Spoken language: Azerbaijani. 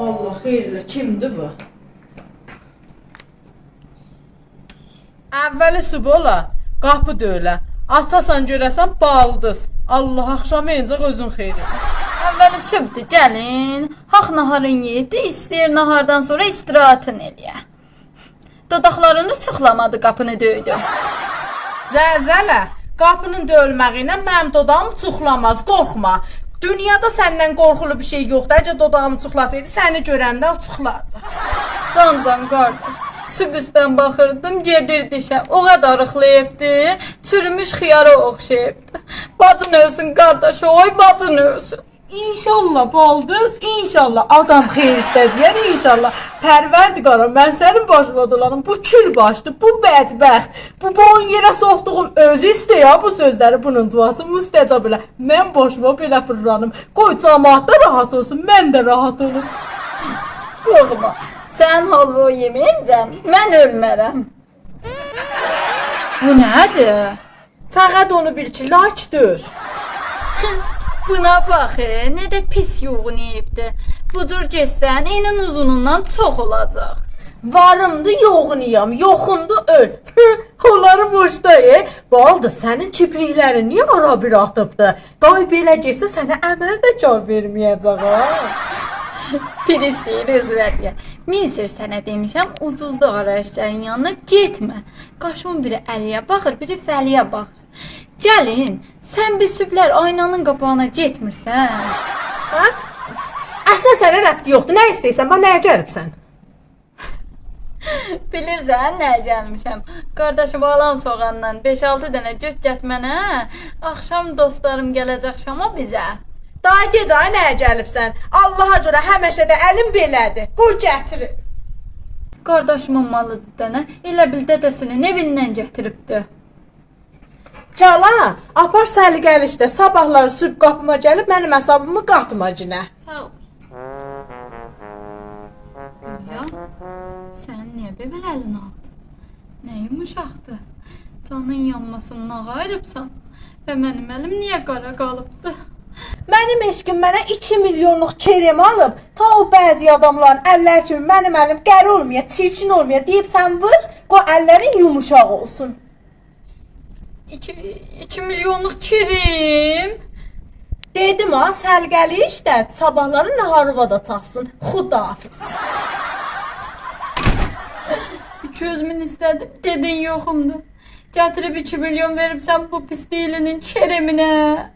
Allah xeyirlə, kimdir bu? Əvvəli subola, qapı döylə. Atasan görəsən baldız. Allah axşam encək özün xeyri. Əvvəli sübdür, gəlin. Haq naharın yedi, istəyir nahardan sonra istirahatın eləyə. Dodaqlarını çıxlamadı, qapını döydü. Zəlzələ, qapının döyülməyi ilə mənim dodağım çıxlamaz, qorxma. Dünyada səndən qorxulu bir şey yoxdur. Əgər dodağım çıxlasaydı, səni görəndə o çıxlardı. Can qardaş, süb üstdən baxırdım, gedirdi işə. O qədər arıqlayıbdı, çürümüş xiyara oxşayıbdı. Bacın ölsün qardaş, oy bacın ölsün. İnşallah baldız, inşallah adam xeyir işlədiyər, inşallah. Pərverdiqara, mən sənin başına dolanım. Bu kül başdı, bu bədbəxt. Bu boyun yerə soxduğum özü istəyir bu sözləri, bunun duası müstəcab elə. Mən boşuma belə fırlanım. Qoy cəmaat da rahat olsun, mən də rahat olum. Qorxma, sən halva yeməyincəm, mən ölmərəm. Bu nədir? Fəqət onu bil ki, lakdır. Buna bax, nə də pis yoğun yeyibdi. Bu cür getsən, enin uzunundan çox olacaq. Varımdı, yoğunuyam, yoxundu, öl. Onları boşda Baldı, sənin kipriklərin niyə ara bir atıbdı? Day belə getsə sənə əməl də kar verməyəcək, ha? Pris deyir, özvədiyə. Minsir sənə demişəm, ucuzda araşların yanına getmə. Qaşın biri əliyə baxır, biri fəliyə baxır. Gəlin, sən bir süblər aynanın qapağına getmirsən. Hə? Əslən sənə rəbti yoxdur, nə istəyirsən, bax nəyə gəlibsən? Bilirsən, nəyə gəlmişəm? Qardaşım alan soğandan 5-6 dənə cürt gətmənə, axşam dostlarım gələcək şama bizə. Day de, day nəyə gəlibsən? Allaha görə həməşə də əlim belədir, qoy gətirir. Qardaşımın malıdır dənə, elə bil dədəsinin evindən gətiribdi. Cala, apar səliqəli işdə, sabahları sübh qapıma gəlib mənim hesabımı qatma cinə. Sağ ol. Ya, sən niyə belə əlin aldın? Nə yumuşaqdır? Canın yanmasından ayırıbsan və mənim əlim niyə qara qalıbdı? Mənim eşqim mənə 2 milyonluq kerem alıb, ta o bəzi adamların əlləri kimi mənim əlim qəri olmaya, çirkin olmaya deyib sən vır, qoy əllərin yumuşaq olsun. 2 milyonluq kirim. Dedim ha, səlqəli işdə, sabahları naharıva da çatsın, xudafiz. 200 min istədim, dedin yoxumdur. Gətirib 2 milyon veribsən bu pis dilinin kereminə.